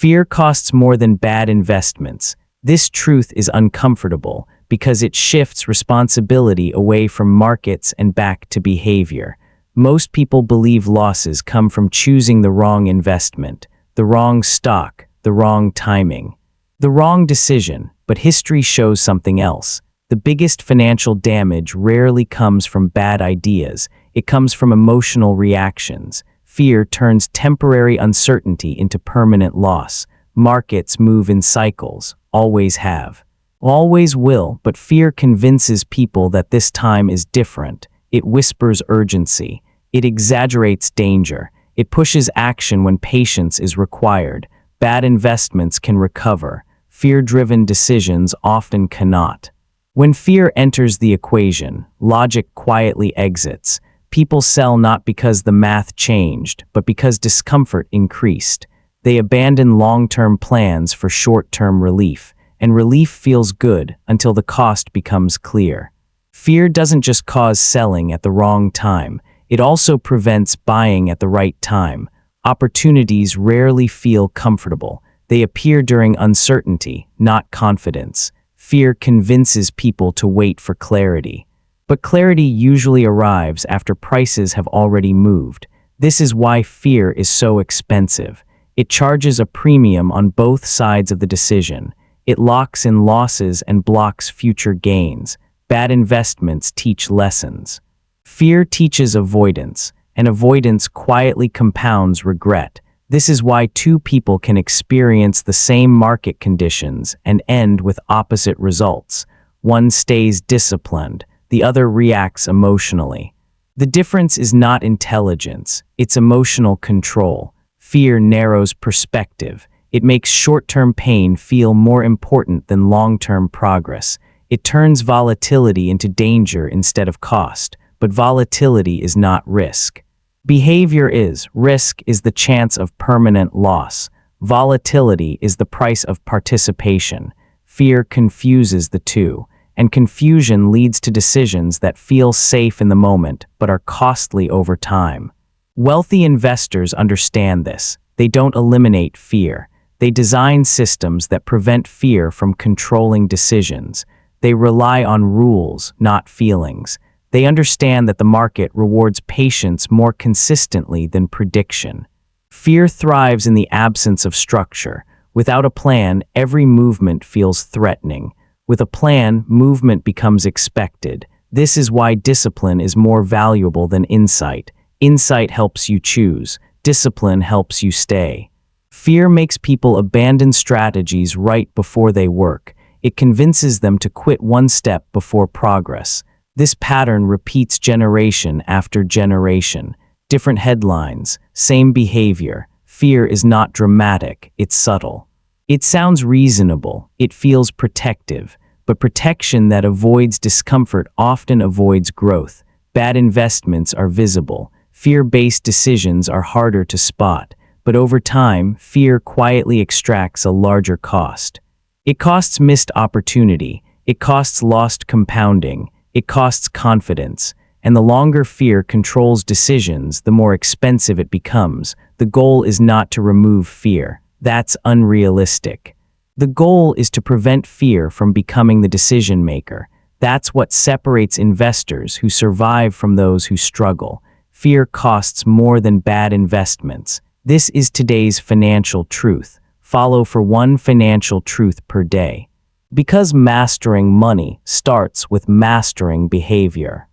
Fear costs more than bad investments. This truth is uncomfortable because it shifts responsibility away from markets and back to behavior. Most people believe losses come from choosing the wrong investment, the wrong stock, the wrong timing, the wrong decision, but history shows something else. The biggest financial damage rarely comes from bad ideas. It comes from emotional reactions. Fear turns temporary uncertainty into permanent loss. Markets move in cycles, always have, always will, but fear convinces people that this time is different. It whispers urgency. It exaggerates danger. It pushes action when patience is required. Bad investments can recover. Fear-driven decisions often cannot. When fear enters the equation, logic quietly exits. People sell not because the math changed, but because discomfort increased. They abandon long-term plans for short-term relief, and relief feels good until the cost becomes clear. Fear doesn't just cause selling at the wrong time, it also prevents buying at the right time. Opportunities rarely feel comfortable. They appear during uncertainty, not confidence. Fear convinces people to wait for clarity. But clarity usually arrives after prices have already moved. This is why fear is so expensive. It charges a premium on both sides of the decision. It locks in losses and blocks future gains. Bad investments teach lessons. Fear teaches avoidance, and avoidance quietly compounds regret. This is why two people can experience the same market conditions and end with opposite results. One stays disciplined, the other reacts emotionally. The difference is not intelligence, it's emotional control. Fear narrows perspective. It makes short-term pain feel more important than long-term progress. It turns volatility into danger instead of cost, but volatility is not risk. Behavior is. Risk is the chance of permanent loss. Volatility is the price of participation. Fear confuses the two, and confusion leads to decisions that feel safe in the moment but are costly over time. Wealthy investors understand this. They don't eliminate fear. They design systems that prevent fear from controlling decisions. They rely on rules, not feelings. They understand that the market rewards patience more consistently than prediction. Fear thrives in the absence of structure. Without a plan, every movement feels threatening. With a plan, movement becomes expected. This is why discipline is more valuable than insight. Insight helps you choose. Discipline helps you stay. Fear makes people abandon strategies right before they work. It convinces them to quit one step before progress. This pattern repeats generation after generation. Different headlines, same behavior. Fear is not dramatic, it's subtle. It sounds reasonable, it feels protective, but protection that avoids discomfort often avoids growth. Bad investments are visible. Fear-based decisions are harder to spot, but over time, fear quietly extracts a larger cost. It costs missed opportunity, it costs lost compounding, it costs confidence, and the longer fear controls decisions, the more expensive it becomes. The goal is not to remove fear. That's unrealistic. The goal is to prevent fear from becoming the decision maker. That's what separates investors who survive from those who struggle. Fear costs more than bad investments. This is today's financial truth. Follow for one financial truth per day. Because mastering money starts with mastering behavior.